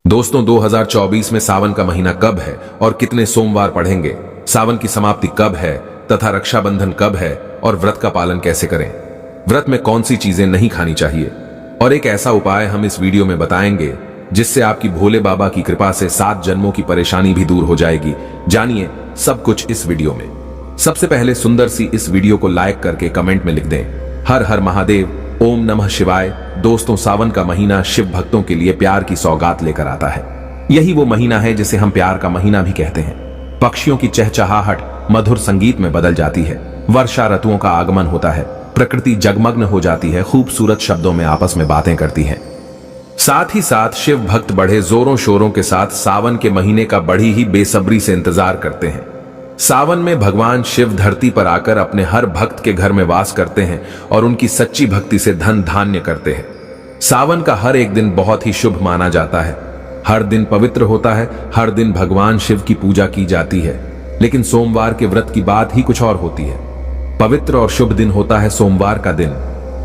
दोस्तों 2024 में सावन का महीना कब है और कितने सोमवार पढ़ेंगे, सावन की समाप्ति कब है तथा रक्षाबंधन कब है और व्रत का पालन कैसे करें, व्रत में कौन सी चीजें नहीं खानी चाहिए और एक ऐसा उपाय हम इस वीडियो में बताएंगे जिससे आपकी भोले बाबा की कृपा से 7 जन्मों की परेशानी भी दूर हो जाएगी। जानिए सब कुछ इस वीडियो में। सबसे पहले सुंदर सी इस वीडियो को लाइक करके कमेंट में लिख दें हर हर महादेव, ओम नमः शिवाय। दोस्तों सावन का महीना शिव भक्तों के लिए प्यार की सौगात लेकर आता है। यही वो महीना है जिसे हम प्यार का महीना भी कहते हैं। पक्षियों की चहचहाहट मधुर संगीत में बदल जाती है, वर्षा ऋतुओं का आगमन होता है, प्रकृति जगमग्न हो जाती है, खूबसूरत शब्दों में आपस में बातें करती है। साथ ही साथ शिव भक्त बड़े जोरों शोरों के साथ सावन के महीने का बड़ी ही बेसब्री से इंतजार करते हैं। सावन में भगवान शिव धरती पर आकर अपने हर भक्त के घर में वास करते हैं और उनकी सच्ची भक्ति से धन धान्य करते हैं। सावन का हर एक दिन बहुत ही शुभ माना जाता है। हर दिन पवित्र होता है, हर दिन भगवान शिव की पूजा की जाती है। लेकिन सोमवार के व्रत की बात ही कुछ और होती है। पवित्र और शुभ दिन होता है सोमवार का दिन।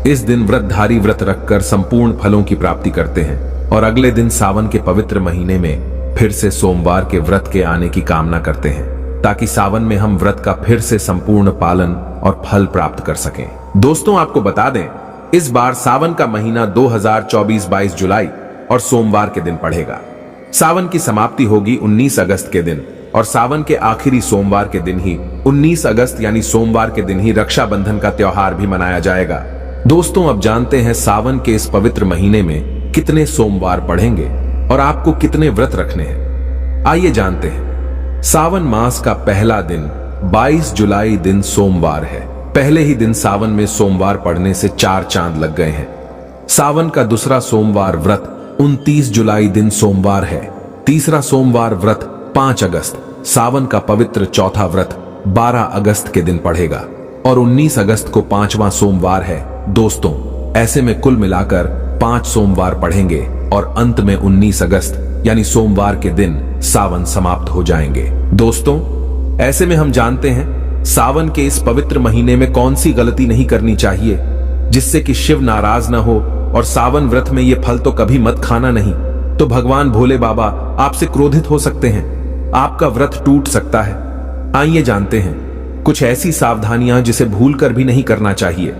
इस दिन व्रतधारी व्रत रखकर संपूर्ण फलों की प्राप्ति करते हैं और अगले दिन सावन के पवित्र महीने में फिर से सोमवार के व्रत के आने की कामना करते हैं ताकि सावन में हम व्रत का फिर से संपूर्ण पालन और फल प्राप्त कर सकें। दोस्तों आपको बता दें, इस बार सावन का महीना 2024 22 जुलाई और सोमवार के दिन पड़ेगा। सावन की समाप्ति होगी 19 अगस्त के दिन और सावन के आखिरी सोमवार के दिन ही 19 अगस्त यानी सोमवार के दिन ही रक्षाबंधन का त्योहार भी मनाया जाएगा। दोस्तों अब जानते हैं सावन के इस पवित्र महीने में कितने सोमवार पढ़ेंगे और आपको कितने व्रत रखने हैं। आइए जानते हैं। सावन मास का पहला दिन 22 जुलाई दिन सोमवार है। पहले ही दिन सावन में सोमवार पड़ने से 4 चांद लग गए हैं। सावन का दूसरा सोमवार व्रत 29 जुलाई दिन सोमवार है। तीसरा सोमवार व्रत 5 अगस्त। सावन का पवित्र चौथा व्रत 12 अगस्त के दिन पड़ेगा और 19 अगस्त को 5वां सोमवार है। दोस्तों ऐसे में कुल मिलाकर 5 सोमवार पढ़ेंगे और अंत में 19 अगस्त यानी सोमवार के दिन सावन समाप्त हो जाएंगे। दोस्तों ऐसे में हम जानते हैं सावन के इस पवित्र महीने में कौन सी गलती नहीं करनी चाहिए जिससे कि शिव नाराज ना हो। और सावन व्रत में ये फल तो कभी मत खाना नहीं तो भगवान भोले बाबा आपसे क्रोधित हो सकते हैं, आपका व्रत टूट सकता है। आइए जानते हैं कुछ ऐसी सावधानियां जिसे भूल कर भी नहीं करना चाहिए।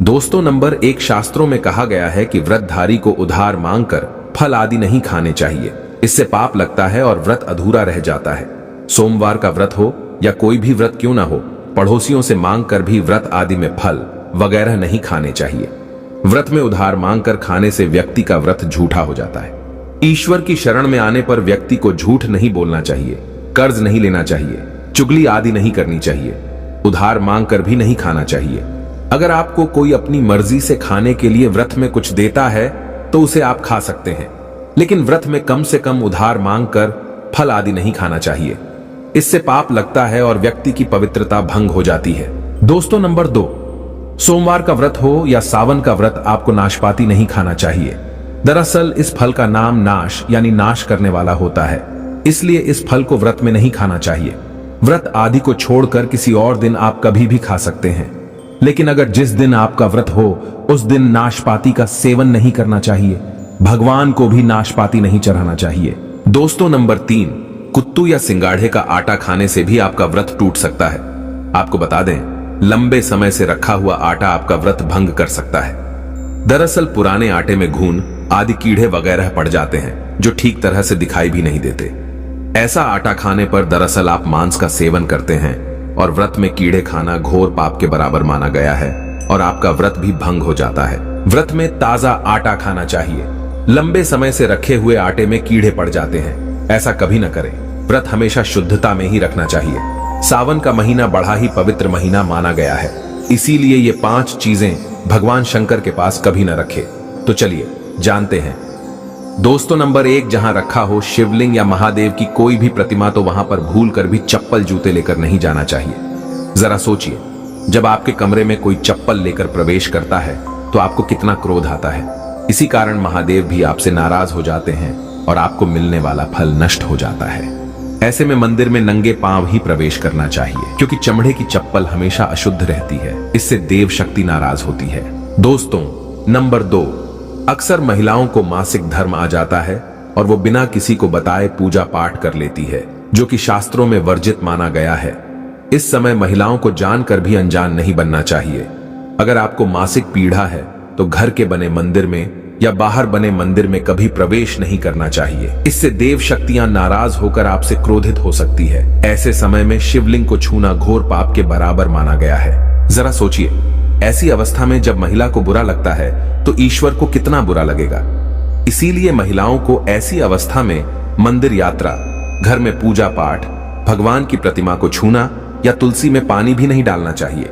दोस्तों नंबर 1, शास्त्रों में कहा गया है कि व्रतधारी को उधार मांगकर फल आदि नहीं खाने चाहिए, इससे पाप लगता है और व्रत अधूरा रह जाता है। सोमवार का व्रत हो या कोई भी व्रत क्यों ना हो, पड़ोसियों से मांगकर भी व्रत आदि में फल वगैरह नहीं खाने चाहिए। व्रत में उधार मांगकर खाने से व्यक्ति का व्रत झूठा हो जाता है। ईश्वर की शरण में आने पर व्यक्ति को झूठ नहीं बोलना चाहिए, कर्ज नहीं लेना चाहिए, चुगली आदि नहीं करनी चाहिए, उधार मांगकर भी नहीं खाना चाहिए। अगर आपको कोई अपनी मर्जी से खाने के लिए व्रत में कुछ देता है तो उसे आप खा सकते हैं, लेकिन व्रत में कम से कम उधार मांगकर फल आदि नहीं खाना चाहिए। इससे पाप लगता है और व्यक्ति की पवित्रता भंग हो जाती है। दोस्तों नंबर 2, सोमवार का व्रत हो या सावन का व्रत आपको नाशपाती नहीं खाना चाहिए। दरअसल इस फल का नाम नाश यानी नाश करने वाला होता है, इसलिए इस फल को व्रत में नहीं खाना चाहिए। व्रत आदि को छोड़कर किसी और दिन आप कभी भी खा सकते हैं, लेकिन अगर जिस दिन आपका व्रत हो उस दिन नाशपाती का सेवन नहीं करना चाहिए। भगवान को भी नाशपाती नहीं चढ़ाना चाहिए। दोस्तों नंबर 3, कुत्तू या सिंगाड़े का आटा खाने से भी आपका व्रत टूट सकता है। आपको बता दें लंबे समय से रखा हुआ आटा आपका व्रत भंग कर सकता है। दरअसल पुराने आटे में घून आदि कीड़े वगैरह पड़ जाते हैं जो ठीक तरह से दिखाई भी नहीं देते। ऐसा आटा खाने पर दरअसल आप मांस का सेवन करते हैं और व्रत में कीड़े खाना घोर पाप के बराबर माना गया है और आपका व्रत भी भंग हो जाता है। व्रत में ताजा आटा खाना चाहिए। लंबे समय से रखे हुए आटे में कीड़े पड़ जाते हैं, ऐसा कभी न करें। व्रत हमेशा शुद्धता में ही रखना चाहिए। सावन का महीना बड़ा ही पवित्र महीना माना गया है, इसीलिए ये 5 चीजें भगवान शंकर के पास कभी न रखे। तो चलिए जानते हैं। दोस्तों नंबर 1, जहां रखा हो शिवलिंग या महादेव की कोई भी प्रतिमा तो वहां पर भूल कर भी चप्पल जूते लेकर नहीं जाना चाहिए। जरा सोचिए, जब आपके कमरे में कोई चप्पल लेकर प्रवेश करता है तो आपको कितना क्रोध आता है। इसी कारण महादेव भी आपसे नाराज हो जाते हैं और आपको मिलने वाला फल नष्ट हो जाता है। ऐसे में मंदिर में नंगे पांव ही प्रवेश करना चाहिए, क्योंकि चमड़े की चप्पल हमेशा अशुद्ध रहती है, इससे देव शक्ति नाराज होती है। दोस्तों नंबर 2, अक्सर महिलाओं को मासिक धर्म आ जाता है और वो बिना किसी को बताए पूजा पाठ कर लेती है, जो कि शास्त्रों में वर्जित माना गया है। इस समय महिलाओं को जानकर भी अनजान नहीं बनना चाहिए। अगर आपको मासिक पीड़ा है तो घर के बने मंदिर में या बाहर बने मंदिर में कभी प्रवेश नहीं करना चाहिए। इससे देव शक्तियां नाराज होकर आपसे क्रोधित हो सकती है। ऐसे समय में शिवलिंग को छूना घोर पाप के बराबर माना गया है। जरा सोचिए, ऐसी अवस्था में जब महिला को बुरा लगता है तो ईश्वर को कितना बुरा लगेगा। इसीलिए महिलाओं को ऐसी अवस्था में मंदिर यात्रा, घर में पूजा पाठ, भगवान की प्रतिमा को छूना या तुलसी में पानी भी नहीं डालना चाहिए।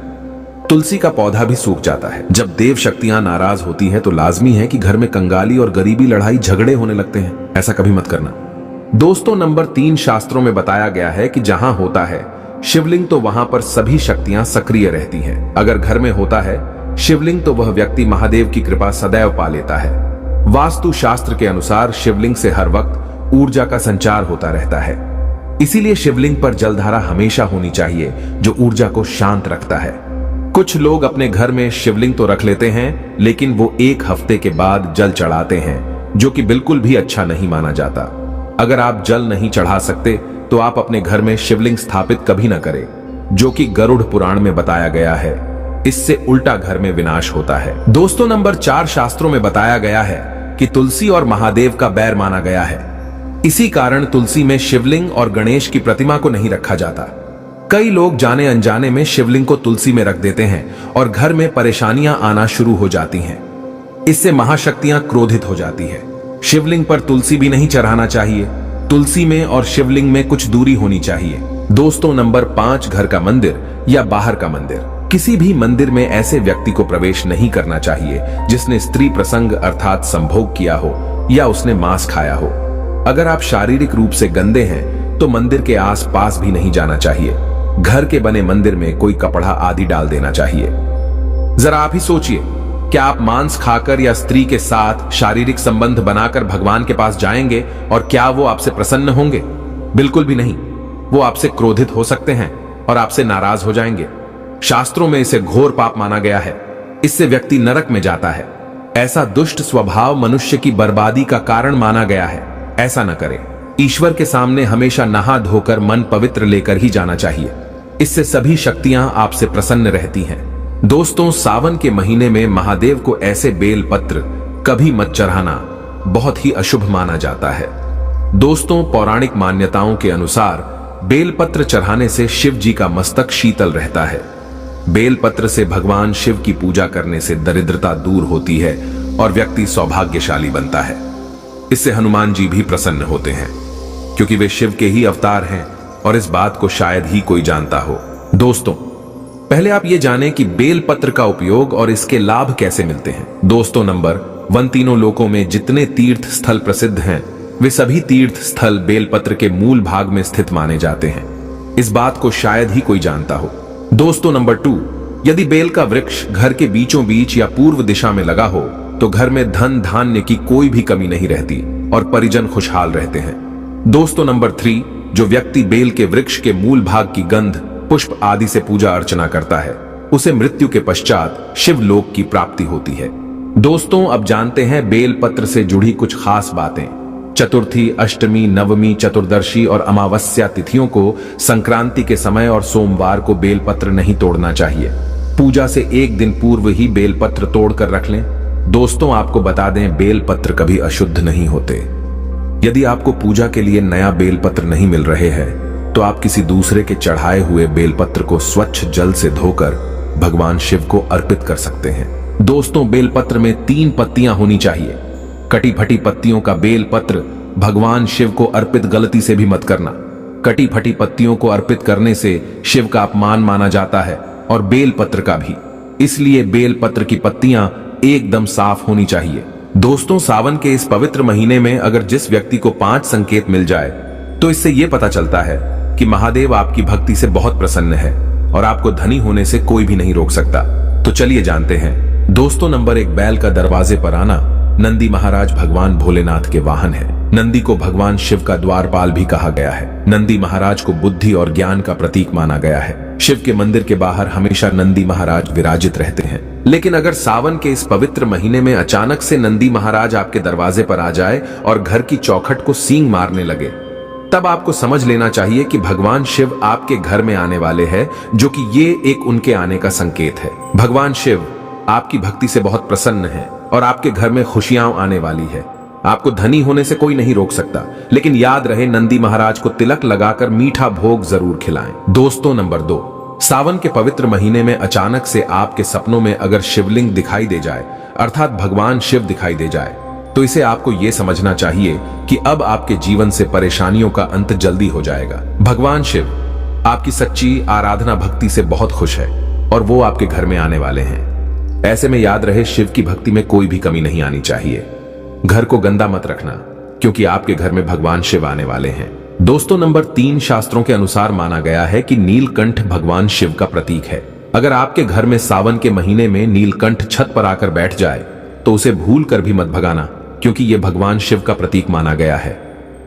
तुलसी का पौधा भी सूख जाता है। जब देव शक्तियां नाराज होती हैं तो लाजमी है कि घर में कंगाली और गरीबी लड़ाई झगड़े होने लगते हैं। ऐसा कभी मत करना। दोस्तों, नंबर 3, शास्त्रों में बताया गया है कि जहां होता है शिवलिंग तो वहां पर सभी शक्तियां सक्रिय रहती हैं। अगर घर में होता है शिवलिंग तो वह व्यक्ति महादेव की कृपा सदैव पा लेता है। वास्तु शास्त्र के अनुसार शिवलिंग से हर वक्त ऊर्जा का संचार होता रहता है। इसीलिए शिवलिंग पर जलधारा हमेशा होनी चाहिए, जो ऊर्जा को शांत रखता है। कुछ लोग अपने घर में शिवलिंग तो रख लेते हैं, लेकिन वो 1 हफ्ते के बाद जल चढ़ाते हैं, जो कि बिल्कुल भी अच्छा नहीं माना जाता। अगर आप जल नहीं चढ़ा सकते तो आप अपने घर में शिवलिंग स्थापित कभी न करें, जो कि गरुड़ पुराण में बताया गया है। इससे उल्टा घर में विनाश होता है। दोस्तों, नंबर 4, शास्त्रों में बताया गया है कि तुलसी और महादेव का बैर माना गया है। इसी कारण तुलसी में शिवलिंग और गणेश की प्रतिमा को नहीं रखा जाता। कई लोग जाने अनजाने में शिवलिंग को तुलसी में रख देते हैं और घर में परेशानियां आना शुरू हो जाती हैं। इससे महाशक्तियां क्रोधित हो जाती है। शिवलिंग पर तुलसी भी नहीं चढ़ाना चाहिए। तुलसी में और शिवलिंग में कुछ दूरी होनी चाहिए। दोस्तों, नंबर 5, घर का मंदिर या बाहर का मंदिर। किसी भी मंदिर में ऐसे व्यक्ति को प्रवेश नहीं करना चाहिए जिसने स्त्री प्रसंग अर्थात संभोग किया हो या उसने मांस खाया हो। अगर आप शारीरिक रूप से गंदे हैं तो मंदिर के आसपास भी नहीं जाना चाहिए। घर के बने मंदिर में कोई कपड़ा आदि डाल देना चाहिए। जरा आप ही सोचिए, क्या आप मांस खाकर या स्त्री के साथ शारीरिक संबंध बनाकर भगवान के पास जाएंगे और क्या वो आपसे प्रसन्न होंगे? बिल्कुल भी नहीं। वो आपसे क्रोधित हो सकते हैं और आपसे नाराज हो जाएंगे। शास्त्रों में इसे घोर पाप माना गया है। इससे व्यक्ति नरक में जाता है। ऐसा दुष्ट स्वभाव मनुष्य की बर्बादी का कारण माना गया है। ऐसा न करें। ईश्वर के सामने हमेशा नहा धोकर मन पवित्र लेकर ही जाना चाहिए। इससे सभी शक्तियां आपसे प्रसन्न रहती हैं। दोस्तों, सावन के महीने में महादेव को ऐसे बेल पत्र कभी मत चढ़ाना, बहुत ही अशुभ माना जाता है। दोस्तों, पौराणिक मान्यताओं के अनुसार बेलपत्र चढ़ाने से शिव जी का मस्तक शीतल रहता है। बेलपत्र से भगवान शिव की पूजा करने से दरिद्रता दूर होती है और व्यक्ति सौभाग्यशाली बनता है। इससे हनुमान जी भी प्रसन्न होते हैं, क्योंकि वे शिव के ही अवतार हैं और इस बात को शायद ही कोई जानता हो। दोस्तों, पहले आप ये जानें कि बेलपत्र का उपयोग और इसके लाभ कैसे मिलते हैं। दोस्तों, नंबर 1, तीनों लोकों में जितने तीर्थ स्थल प्रसिद्ध हैं वे सभी तीर्थ स्थल बेलपत्र के मूल भाग में स्थित माने जाते हैं। इस बात को शायद ही कोई जानता हो। दोस्तों, नंबर 2, यदि बेल का वृक्ष घर के बीचों बीच या पूर्व दिशा में लगा हो तो घर में धन धान्य की कोई भी कमी नहीं रहती और परिजन खुशहाल रहते हैं। दोस्तों, नंबर 3, जो व्यक्ति बेल के वृक्ष के मूल भाग की गंध, पुष्प आदि से पूजा अर्चना करता है उसे मृत्यु के पश्चात शिवलोक की प्राप्ति होती है। दोस्तों, अब जानते हैं बेलपत्र से जुड़ी कुछ खास बातें। चतुर्थी, अष्टमी, नवमी, चतुर्दशी और अमावस्या तिथियों को, संक्रांति के समय और सोमवार को बेलपत्र नहीं तोड़ना चाहिए। पूजा से 1 दिन पूर्व ही बेलपत्र तोड़कर रख लें। दोस्तों, आपको बता दें, बेलपत्र कभी अशुद्ध नहीं होते। यदि आपको पूजा के लिए नया बेलपत्र नहीं मिल रहे हैं तो आप किसी दूसरे के चढ़ाए हुए बेलपत्र को स्वच्छ जल से धोकर भगवान शिव को अर्पित कर सकते हैं। दोस्तों, बेलपत्र में 3 पत्तियां होनी चाहिए। कटी फटी पत्तियों का बेलपत्र भगवान शिव को अर्पित गलती से भी मत करना। कटी फटी पत्तियों को अर्पित करने से शिव का अपमान माना जाता है और बेलपत्र का भी। इसलिए बेलपत्र की पत्तियां एकदम साफ होनी चाहिए। दोस्तों, सावन के इस पवित्र महीने में अगर जिस व्यक्ति को 5 संकेत मिल जाए तो इससे यह पता चलता है कि महादेव आपकी भक्ति से बहुत प्रसन्न है और आपको धनी होने से कोई भी नहीं रोक सकता। तो चलिए जानते हैं। दोस्तों, नंबर 1, बैल का दरवाजे पर आना। नंदी महाराज भगवान भोलेनाथ के वाहन है। नंदी को भगवान शिव का द्वारपाल भी कहा गया है। नंदी महाराज को बुद्धि और ज्ञान का प्रतीक माना गया है। शिव के मंदिर के बाहर हमेशा नंदी महाराज विराजित रहते हैं। लेकिन अगर सावन के इस पवित्र महीने में अचानक से नंदी महाराज आपके दरवाजे पर आ जाए और घर की चौखट को सींग मारने लगे, तब आपको समझ लेना चाहिए कि भगवान शिव आपके घर में आने वाले हैं, जो कि ये एक उनके आने का संकेत है। भगवान शिव आपकी भक्ति से बहुत प्रसन्न है और आपके घर में खुशियां आने वाली है। आपको धनी होने से कोई नहीं रोक सकता, लेकिन याद रहे नंदी महाराज को तिलक लगाकर मीठा भोग जरूर खिलाएं। दोस्तों, नंबर 2, सावन के पवित्र महीने में अचानक से आपके सपनों में अगर शिवलिंग दिखाई दे जाए, अर्थात भगवान शिव दिखाई दे जाए, तो इसे आपको यह समझना चाहिए कि अब आपके जीवन से परेशानियों का अंत जल्दी हो जाएगा। भगवान शिव आपकी सच्ची आराधना भक्ति से बहुत खुश है और वो आपके घर में आने वाले हैं। ऐसे में याद रहे, शिव की भक्ति में कोई भी कमी नहीं आनी चाहिए। घर को गंदा मत रखना, क्योंकि आपके घर में भगवान शिव आने वाले हैं। दोस्तों, नंबर 3, शास्त्रों के अनुसार माना गया है कि नीलकंठ भगवान शिव का प्रतीक है। अगर आपके घर में सावन के महीने में नीलकंठ छत पर आकर बैठ जाए तो उसे भूल कर भी मत भगाना, क्योंकि यह भगवान शिव का प्रतीक माना गया है।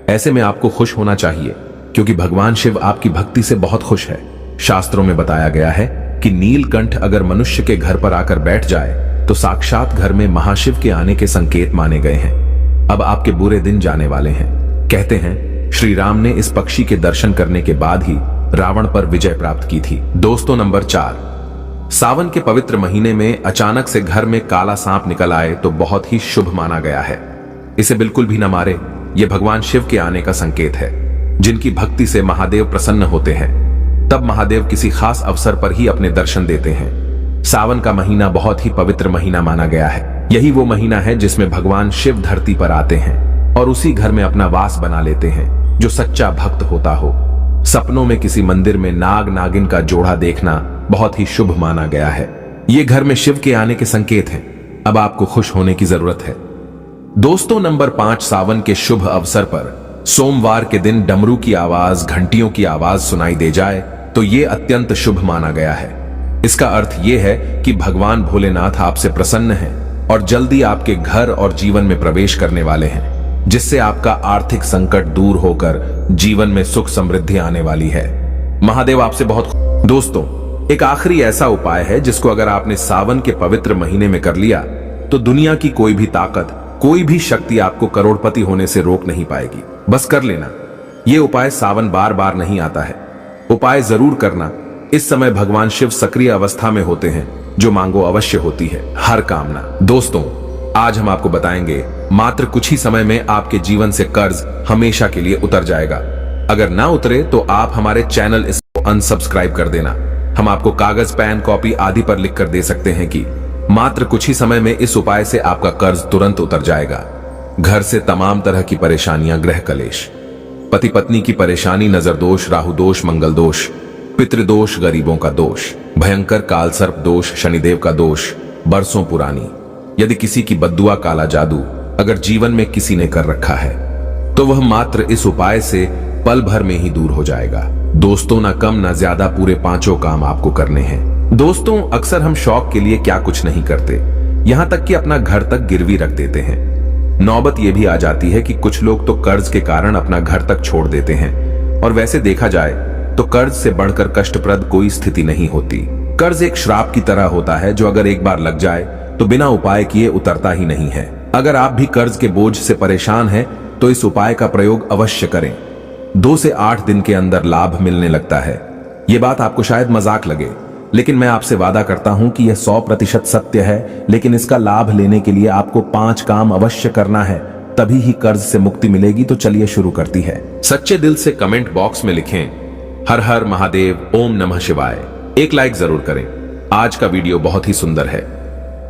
ऐसे में आपको खुश होना चाहिए, क्योंकि भगवान शिव आपकी भक्ति से बहुत खुश है। शास्त्रों में बताया गया है कि नीलकंठ अगर मनुष्य के घर पर आकर बैठ जाए तो साक्षात घर में महाशिव के आने के संकेत माने गए हैं। अब आपके बुरे दिन जाने वाले हैं। कहते हैं श्री राम ने इस पक्षी के दर्शन करने के बाद ही रावण पर विजय प्राप्त की थी। दोस्तों, नंबर 4, सावन के पवित्र महीने में अचानक से घर में काला सांप निकल आए तो बहुत ही शुभ माना गया है। इसे बिल्कुल भी न मारे, यह भगवान शिव के आने का संकेत है। जिनकी भक्ति से महादेव प्रसन्न होते हैं, तब महादेव किसी खास अवसर पर ही अपने दर्शन देते हैं। सावन का महीना बहुत ही पवित्र महीना माना गया है। यही वो महीना है जिसमें भगवान शिव धरती पर आते हैं और उसी घर में अपना वास बना लेते हैं जो सच्चा भक्त होता हो। सपनों में किसी मंदिर में नाग नागिन का जोड़ा देखना बहुत ही शुभ माना गया है। ये घर में शिव के आने के संकेत हैं। अब आपको खुश होने की जरूरत है। दोस्तों, नंबर 5, सावन के शुभ अवसर पर सोमवार के दिन डमरू की आवाज, घंटियों की आवाज सुनाई दे जाए तो ये अत्यंत शुभ माना गया है। इसका अर्थ यह है कि भगवान भोलेनाथ आपसे प्रसन्न हैं और जल्दी आपके घर और जीवन में प्रवेश करने वाले हैं, जिससे आपका आर्थिक संकट दूर होकर जीवन में सुख समृद्धि आने वाली है। महादेव आपसे बहुत। दोस्तों, एक आखिरी ऐसा उपाय है जिसको अगर आपने सावन के पवित्र महीने में कर लिया तो दुनिया की कोई भी ताकत, कोई भी शक्ति आपको करोड़पति होने से रोक नहीं पाएगी। बस कर लेना। यह उपाय सावन बार बार नहीं आता है। उपाय जरूर करना। इस समय भगवान शिव सक्रिय अवस्था में होते हैं। जो मांगो अवश्य होती है, हर कामना। दोस्तों, आज हम आपको बताएंगे मात्र कुछ ही समय में आपके जीवन से कर्ज हमेशा के लिए उतर जाएगा। अगर ना उतरे तो आप हमारे चैनल इसको अनसब्सक्राइब कर देना। हम आपको कागज, पेन, कॉपी आदि पर लिखकर दे सकते हैं कि मात्र कुछ ही समय में इस उपाय से आपका कर्ज तुरंत उतर जाएगा। घर से तमाम तरह की परेशानियां, गृह कलेश, पति पत्नी की परेशानी, नजर दोष, राहु दोष, मंगल दोष, पितृदोष, गरीबों का दोष, भयंकर काल सर्प दोष, शनिदेव का दोष, बरसों पुरानी यदि किसी की बद्दुआ, काला जादू अगर जीवन में किसी ने कर रखा है तो वह मात्र इस उपाय से पल भर में ही दूर हो जाएगा। दोस्तों, ना कम ना ज्यादा पूरे 5 काम आपको करने हैं। दोस्तों, अक्सर हम शौक के लिए क्या कुछ नहीं करते, यहां तक कि अपना घर तक गिरवी रख देते हैं। नौबत यह भी आ जाती है कि कुछ लोग तो कर्ज के कारण अपना घर तक छोड़ देते हैं। और वैसे देखा जाए तो कर्ज से बढ़कर कष्टप्रद कोई स्थिति नहीं होती। कर्ज एक श्राप की तरह होता है जो अगर एक बार लग जाए तो बिना उपाय किए उतरता ही नहीं है। अगर आप भी कर्ज के बोझ से परेशान हैं तो इस उपाय का प्रयोग अवश्य करें। 2 से 8 दिन के अंदर लाभ मिलने लगता है। ये बात आपको शायद मजाक लगे, लेकिन मैं आपसे वादा करता हूं कि यह 100% सत्य है। लेकिन इसका लाभ लेने के लिए आपको 5 काम अवश्य करना है, तभी ही कर्ज से मुक्ति मिलेगी। तो चलिए शुरू करती है। सच्चे दिल से कमेंट बॉक्स में लिखें हर हर महादेव, ओम नमः शिवाय। एक लाइक जरूर करें। आज का वीडियो बहुत ही सुंदर है,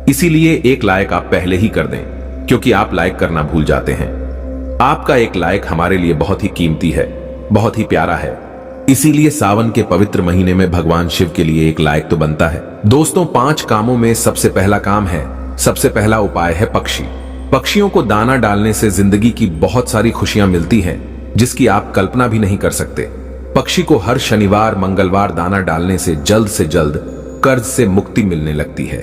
इसीलिए एक लाइक आप पहले ही कर दें, क्योंकि आप लाइक करना भूल जाते हैं। आपका एक लाइक हमारे लिए बहुत ही कीमती है, बहुत ही प्यारा है। इसीलिए सावन के पवित्र महीने में भगवान शिव के लिए एक लाइक तो बनता है। दोस्तों, 5 कामों में सबसे पहला काम है, सबसे पहला उपाय है पक्षी। पक्षियों को दाना डालने से जिंदगी की बहुत सारी खुशियां मिलती हैं, जिसकी आप कल्पना भी नहीं कर सकते। पक्षी को हर शनिवार, मंगलवार दाना डालने से जल्द कर्ज से मुक्ति मिलने लगती है।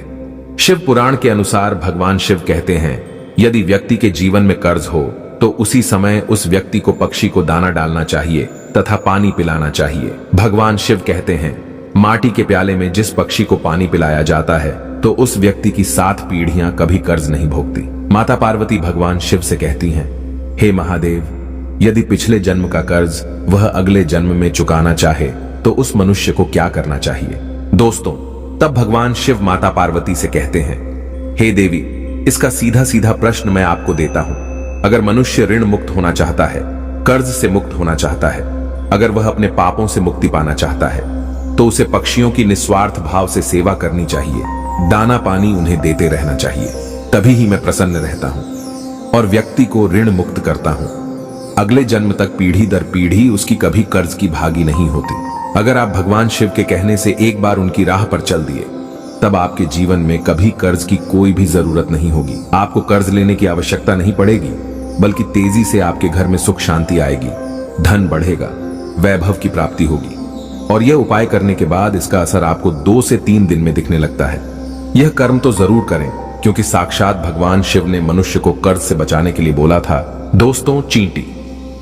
शिव पुराण के अनुसार भगवान शिव कहते हैं, यदि व्यक्ति के जीवन में कर्ज हो तो उसी समय उस व्यक्ति को पक्षी को दाना डालना चाहिए तथा पानी पिलाना चाहिए। भगवान शिव कहते हैं, माटी के प्याले में जिस पक्षी को पानी पिलाया जाता है तो उस व्यक्ति की 7 पीढ़ियां कभी कर्ज नहीं भोगती। माता पार्वती भगवान शिव से कहती हैं, हे महादेव, यदि पिछले जन्म का कर्ज वह अगले जन्म में चुकाना चाहे तो उस मनुष्य को क्या करना चाहिए। दोस्तों, तब भगवान शिव माता पार्वती से कहते हैं, हे देवी, इसका सीधा सीधा प्रश्न मैं आपको देता हूं। अगर मनुष्य ऋण मुक्त होना चाहता है, कर्ज से मुक्त होना चाहता है, अगर वह अपने पापों से मुक्ति पाना चाहता है, तो उसे पक्षियों की निस्वार्थ भाव से सेवा करनी चाहिए, दाना पानी उन्हें देते रहना चाहिए। तभी ही मैं प्रसन्न रहता हूं और व्यक्ति को ऋण मुक्त करता हूं। अगले जन्म तक पीढ़ी दर पीढ़ी उसकी कभी कर्ज की भागी नहीं होती। अगर आप भगवान शिव के कहने से एक बार उनकी राह पर चल दिए, तब आपके जीवन में कभी कर्ज की कोई भी जरूरत नहीं होगी। आपको कर्ज लेने की आवश्यकता नहीं पड़ेगी, बल्कि तेजी से आपके घर में सुख शांति आएगी, धन बढ़ेगा, वैभव की प्राप्ति होगी। और यह उपाय करने के बाद इसका असर आपको 2 से 3 दिन में दिखने लगता है। यह कर्म तो जरूर करें, क्योंकि साक्षात भगवान शिव ने मनुष्य को कर्ज से बचाने के लिए बोला था। दोस्तों,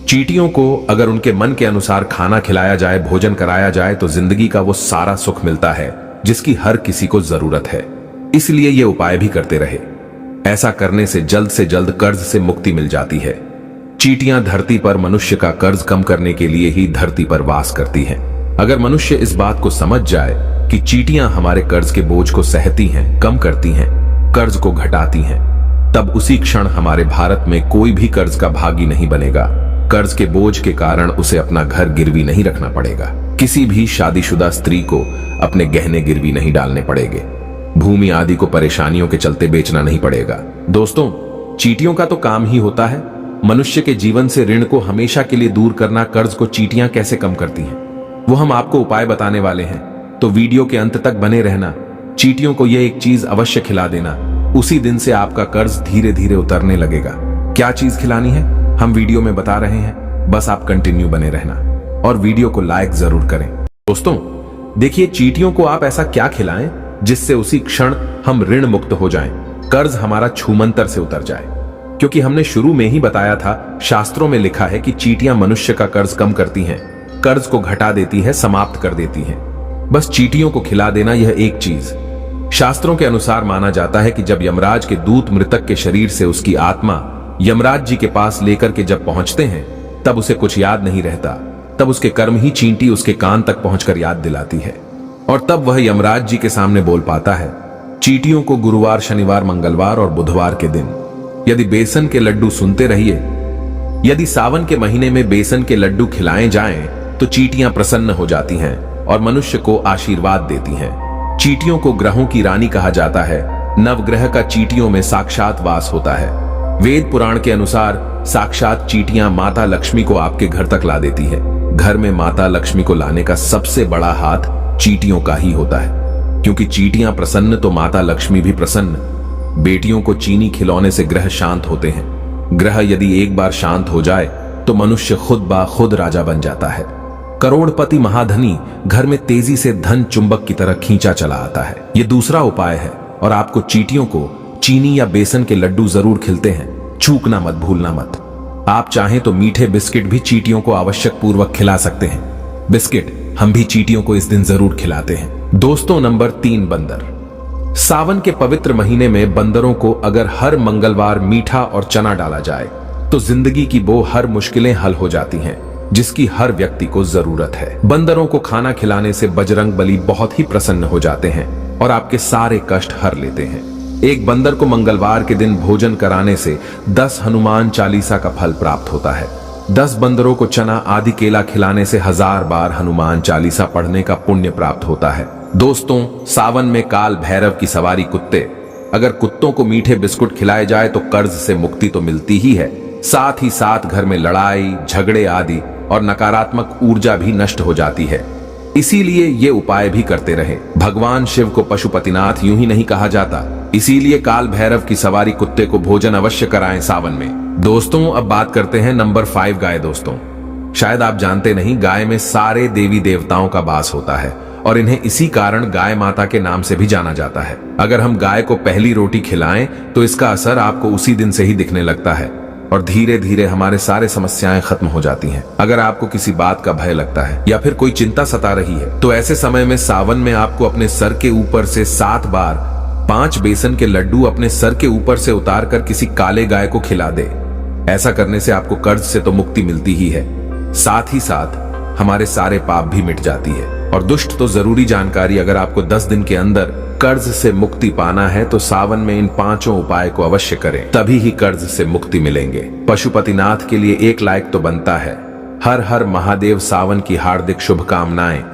चींटियों को अगर उनके मन के अनुसार खाना खिलाया जाए, भोजन कराया जाए, तो जिंदगी का वो सारा सुख मिलता है जिसकी हर किसी को जरूरत है। इसलिए ये उपाय भी करते रहे। ऐसा करने से जल्द कर्ज से मुक्ति मिल जाती है। चींटियां धरती पर मनुष्य का कर्ज कम करने के लिए ही धरती पर वास करती हैं। अगर मनुष्य इस बात को समझ जाए कि चींटियां हमारे कर्ज के बोझ को सहती हैं, कम करती हैं, कर्ज को घटाती हैं, तब उसी क्षण हमारे भारत में कोई भी कर्ज का भागी नहीं बनेगा। कर्ज के बोझ के कारण उसे अपना घर गिरवी नहीं रखना पड़ेगा। किसी भी शादीशुदा स्त्री को अपने गहने गिरवी नहीं डालने पड़ेंगे। भूमि आदि को परेशानियों के चलते बेचना नहीं पड़ेगा। दोस्तों, चींटियों का तो काम ही होता है मनुष्य के जीवन से ऋण को हमेशा के लिए दूर करना। कर्ज को चींटियां कैसे कम करती हैं, वो हम आपको उपाय बताने वाले हैं, तो वीडियो के अंत तक बने रहना। चींटियों को यह एक चीज अवश्य खिला देना, उसी दिन से आपका कर्ज धीरे धीरे उतरने लगेगा। क्या चीज खिलानी है हम वीडियो में बता रहे हैं, बस आप कंटिन्यू बने रहना और वीडियो को लाइक जरूर करें। दोस्तों, देखिए, चींटियों को आप ऐसा क्या खिलाएं जिससे उसी क्षण हम ऋण मुक्त हो जाएं, कर्ज हमारा छूमंतर से उतर जाए। क्योंकि हमने शुरू में ही बताया था, शास्त्रों में लिखा है कि चींटियां मनुष्य का कर्ज कम करती हैं, कर्ज को घटा देती है, समाप्त कर देती हैं। बस चींटियों को खिला देना, यह एक चीज। शास्त्रों के अनुसार माना जाता है कि जब यमराज के दूत मृतक के शरीर से उसकी आत्मा यमराज जी के पास लेकर के जब पहुंचते हैं, तब उसे कुछ याद नहीं रहता। तब उसके कर्म ही चींटी उसके कान तक पहुंचकर याद दिलाती है और तब वह यमराज जी के सामने बोल पाता है। चींटियों को गुरुवार, शनिवार, मंगलवार और बुधवार के दिन यदि बेसन के लड्डू सुनते रहिए, यदि सावन के महीने में बेसन के लड्डू खिलाए जाएं, तो चींटियां प्रसन्न हो जाती हैं और मनुष्य को आशीर्वाद देती हैं। चींटियों को ग्रहों की रानी कहा जाता है। नवग्रह का चींटियों में साक्षात वास होता है। वेद पुराण के अनुसार साक्षात चींटियां माता लक्ष्मी को आपके घर तक ला देती है। घर में माता लक्ष्मी को लाने का सबसे बड़ा हाथ चींटियों का ही होता है, क्योंकि चींटियां प्रसन्न तो माता लक्ष्मी भी प्रसन्न। बेटियों को चीनी खिलौने से ग्रह शांत होते हैं। ग्रह यदि एक बार शांत हो जाए तो मनुष्य खुद ब खुद राजा बन जाता है। करोड़पति महाधनी घर में तेजी से धन चुंबक की तरह खींचा चला आता है। यह दूसरा उपाय है और आपको चींटियों को चीनी या बेसन के लड्डू जरूर खिलते हैं, चूकना मत, भूलना मत। आप चाहें तो मीठे बिस्किट भी चींटियों को आवश्यक पूर्वक खिला सकते हैं। बिस्किट हम भी चींटियों को इस दिन जरूर खिलाते हैं। दोस्तों, नंबर 3, बंदर। सावन के पवित्र महीने में बंदरों को अगर हर मंगलवार मीठा और चना डाला जाए तो जिंदगी की वो हर मुश्किलें हल हो जाती हैं जिसकी हर व्यक्ति को जरूरत है। बंदरों को खाना खिलाने से बजरंग बली बहुत ही प्रसन्न हो जाते हैं और आपके सारे कष्ट हर लेते हैं। एक बंदर को मंगलवार के दिन भोजन कराने से 10 हनुमान चालीसा का फल प्राप्त होता है। 10 बंदरों को चना आदि केला खिलाने से 1000 बार हनुमान चालीसा पढ़ने का पुण्य प्राप्त होता है। दोस्तों, सावन में काल भैरव की सवारी कुत्ते। अगर कुत्तों को मीठे बिस्कुट खिलाए जाए तो कर्ज से मुक्ति तो मिलती ही है, साथ ही साथ घर में लड़ाई, झगड़े आदि और नकारात्मक ऊर्जा भी नष्ट हो जाती है। इसीलिए ये उपाय भी करते रहे। भगवान शिव को पशुपतिनाथ यूं ही नहीं कहा जाता, इसीलिए काल भैरव की सवारी कुत्ते को भोजन अवश्य कराएं सावन में। दोस्तों, अब बात करते हैं नंबर 5, गाय। दोस्तों, शायद आप जानते नहीं, गाय में सारे देवी देवताओं का वास होता है और इन्हें इसी कारण गाय माता के नाम से भी जाना जाता है। अगर हम गाय को पहली रोटी खिलाएं तो इसका असर आपको उसी दिन से ही दिखने लगता है। और धीरे धीरे हमारे सारे समस्याएं खत्म हो जाती हैं। अगर आपको किसी बात का भय लगता है या फिर कोई चिंता सता रही है तो ऐसे समय में सावन में आपको अपने सर के ऊपर से 7 बार 5 बेसन के लड्डू अपने सर के ऊपर से उतार कर किसी काले गाय को खिला दे। ऐसा करने से आपको कर्ज से तो मुक्ति मिलती ही है, साथ ही साथ हमारे सारे पाप भी मिट जाती है। और दुष्ट तो जरूरी जानकारी, अगर आपको 10 दिन के अंदर कर्ज से मुक्ति पाना है तो सावन में इन 5 उपाय को अवश्य करें, तभी ही कर्ज से मुक्ति मिलेंगे। पशुपतिनाथ के लिए 1 लाइक तो बनता है। हर हर महादेव सावन की हार्दिक शुभकामनाएं।